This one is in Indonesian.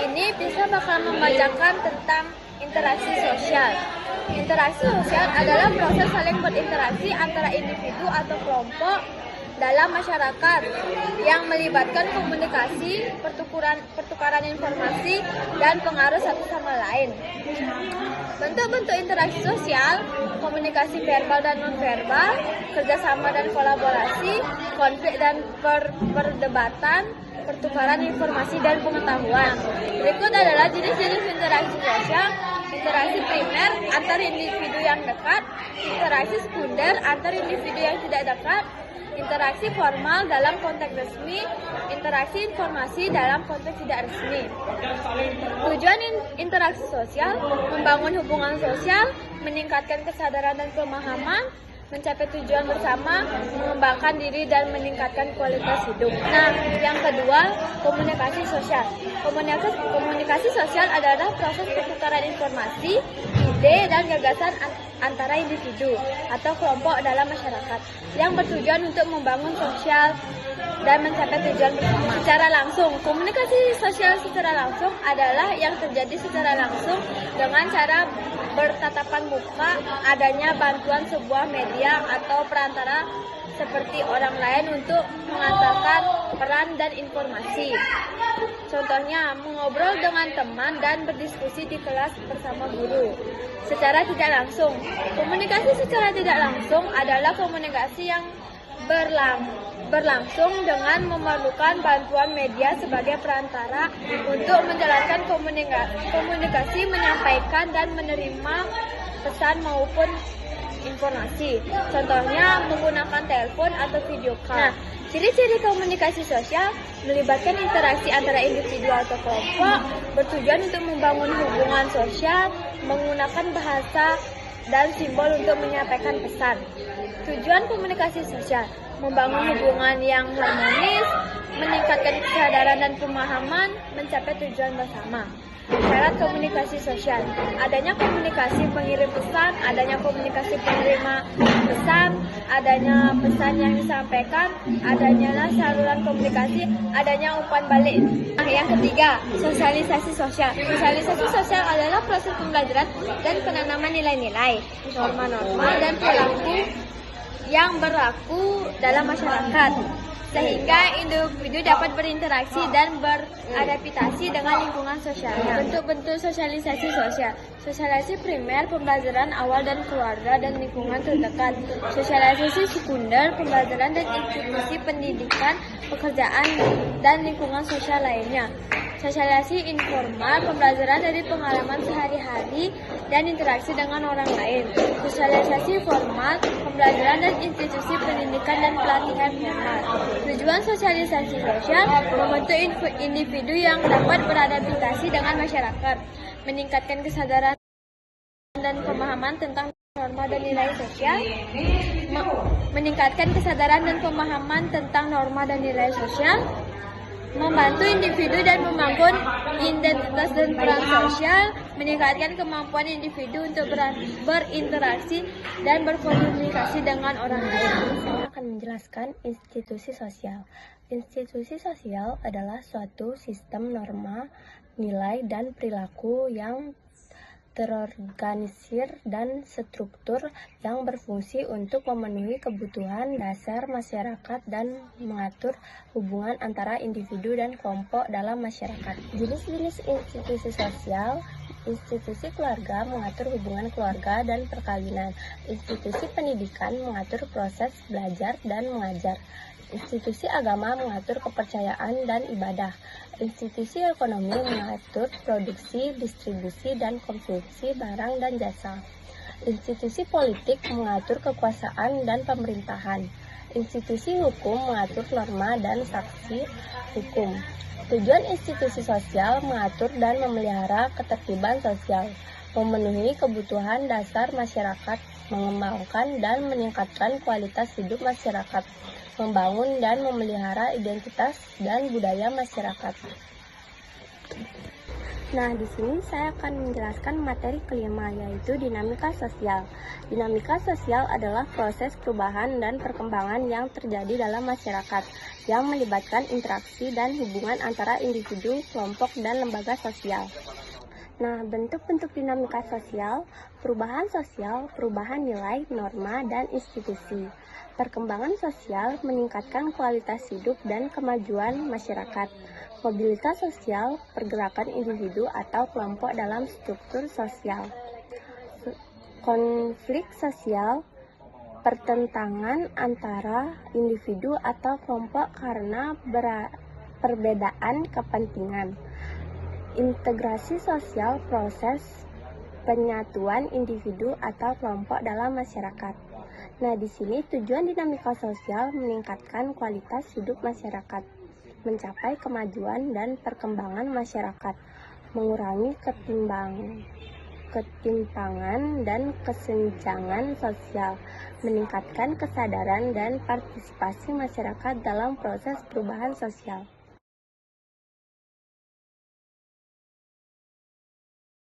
ini bisa bakal membacakan tentang interaksi sosial. Interaksi sosial adalah proses saling berinteraksi antara individu atau kelompok dalam masyarakat yang melibatkan komunikasi, pertukaran informasi, dan pengaruh satu sama lain. Bentuk-bentuk interaksi sosial, komunikasi verbal dan nonverbal, kerjasama dan kolaborasi, konflik dan perdebatan, pertukaran informasi dan pengetahuan. Berikut adalah jenis-jenis interaksi sosial. Interaksi primer antar individu yang dekat, interaksi sekunder antar individu yang tidak dekat, interaksi formal dalam konteks resmi, interaksi informasi dalam konteks tidak resmi. Tujuan interaksi sosial, membangun hubungan sosial, meningkatkan kesadaran dan pemahaman, mencapai tujuan bersama, mengembangkan diri dan meningkatkan kualitas hidup. Nah, yang kedua, komunikasi sosial. Komunikasi sosial adalah proses pertukaran informasi, ide, dan gagasan antara individu atau kelompok dalam masyarakat yang bertujuan untuk membangun sosial dan mencapai tujuan bersama. Secara langsung, komunikasi sosial secara langsung adalah yang terjadi secara langsung dengan cara bertatapan muka, adanya bantuan sebuah media atau perantara seperti orang lain untuk mengantarkan peran dan informasi. Contohnya, mengobrol dengan teman dan berdiskusi di kelas bersama guru. Secara tidak langsung, komunikasi secara tidak langsung adalah komunikasi yang berlangsung dengan memerlukan bantuan media sebagai perantara untuk menjalankan komunikasi, menyampaikan dan menerima pesan maupun informasi. Contohnya menggunakan telepon atau video call. Nah, ciri-ciri komunikasi sosial melibatkan interaksi antara individu atau kelompok, bertujuan untuk membangun hubungan sosial, menggunakan bahasa dan simbol untuk menyampaikan pesan. Tujuan komunikasi sosial, membangun hubungan yang harmonis, meningkatkan kesadaran dan pemahaman, mencapai tujuan bersama. Syarat komunikasi sosial, adanya komunikasi pengirim pesan, adanya komunikasi penerima pesan, adanya pesan yang disampaikan, adanya saluran komunikasi, adanya umpan balik. Nah, yang ketiga, sosialisasi sosial. Sosialisasi sosial adalah proses pembelajaran dan penanaman nilai-nilai, norma-norma, dan perilaku yang berlaku dalam masyarakat, sehingga individu dapat berinteraksi dan beradaptasi dengan lingkungan sosialnya. Bentuk-bentuk sosialisasi sosial. Sosialisasi primer, pembelajaran awal dan keluarga dan lingkungan terdekat. Sosialisasi sekunder, pembelajaran dan institusi pendidikan, pekerjaan, dan lingkungan sosial lainnya. Sosialisasi informal, pembelajaran dari pengalaman sehari-hari dan interaksi dengan orang lain. Sosialisasi formal, pembelajaran dan institusi pendidikan dan pelatihan formal. Tujuan sosialisasi sosial, membentuk individu yang dapat beradaptasi dengan masyarakat, meningkatkan kesadaran dan pemahaman tentang norma dan nilai sosial, meningkatkan kesadaran dan pemahaman tentang norma dan nilai sosial, membantu individu dan membangun identitas dan peran sosial, meningkatkan kemampuan individu untuk berinteraksi dan berkomunikasi dengan orang lain. Saya akan menjelaskan institusi sosial. Institusi sosial adalah suatu sistem norma, nilai, dan perilaku yang terorganisir dan struktur yang berfungsi untuk memenuhi kebutuhan dasar masyarakat dan mengatur hubungan antara individu dan kelompok dalam masyarakat. Jenis-jenis institusi sosial. Institusi keluarga mengatur hubungan keluarga dan perkawinan. Institusi pendidikan mengatur proses belajar dan mengajar. Institusi agama mengatur kepercayaan dan ibadah. Institusi ekonomi mengatur produksi, distribusi, dan konsumsi barang dan jasa. Institusi politik mengatur kekuasaan dan pemerintahan. Institusi hukum mengatur norma dan sanksi hukum. Tujuan institusi sosial mengatur dan memelihara ketertiban sosial, memenuhi kebutuhan dasar masyarakat, mengembangkan dan meningkatkan kualitas hidup masyarakat, membangun dan memelihara identitas dan budaya masyarakat. Nah, di sini saya akan menjelaskan materi kelima, yaitu dinamika sosial. Dinamika sosial adalah proses perubahan dan perkembangan yang terjadi dalam masyarakat, yang melibatkan interaksi dan hubungan antara individu, kelompok, dan lembaga sosial. Nah, bentuk-bentuk dinamika sosial, perubahan nilai, norma, dan institusi. Perkembangan sosial meningkatkan kualitas hidup dan kemajuan masyarakat. Mobilitas sosial, pergerakan individu atau kelompok dalam struktur sosial. Konflik sosial, pertentangan antara individu atau kelompok karena perbedaan kepentingan. Integrasi sosial, proses penyatuan individu atau kelompok dalam masyarakat. Nah, di sini tujuan dinamika sosial meningkatkan kualitas hidup masyarakat, mencapai kemajuan dan perkembangan masyarakat, mengurangi ketimpangan dan kesenjangan sosial, meningkatkan kesadaran dan partisipasi masyarakat dalam proses perubahan sosial.